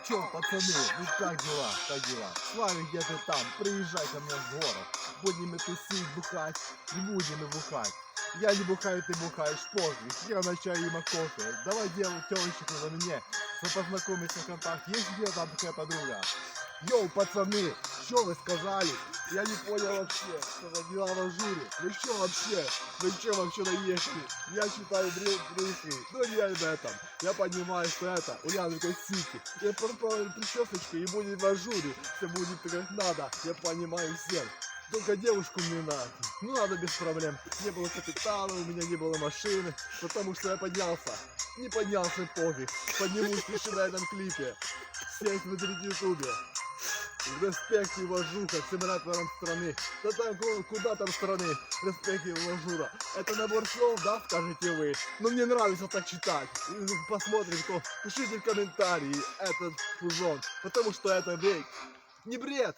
чё, пацаны, ну как дела, как дела? Славик, где ты там? Приезжай ко мне в город. Будем мы тусить, бухать, и будем мы бухать. Я не бухаю, ты бухаешь, пофиг. Я на чай и кофе. Давай делай телочек за мне. Познакомиться в контакте. Есть где там такая подруга? Йоу, пацаны, что вы сказали? Я не понял вообще, что за дела в ажуре. Вы что вообще? Вы что вообще наехали? Я считаю брюхи. Ну не об этом. Я понимаю, что это Ульяновской Сити. Я пропал причесочку и будет в ажуре. Все будет как надо. Я понимаю всем. Только девушку мне надо. Ну надо без проблем. Не было капитала, у меня не было машины. Потому что я поднялся. Не поднялся, пофиг. Поднимусь лишь на этом клипе. Всех смотрите в ютубе. Респект и уважуха всем рэперам страны. Да там, куда там страны? Респект и уважуха. Это набор слов, да, скажете вы? Но мне нравится так читать. Посмотрим, кто. Пишите в комментарии этот фузон. Потому что это бред. Не бред.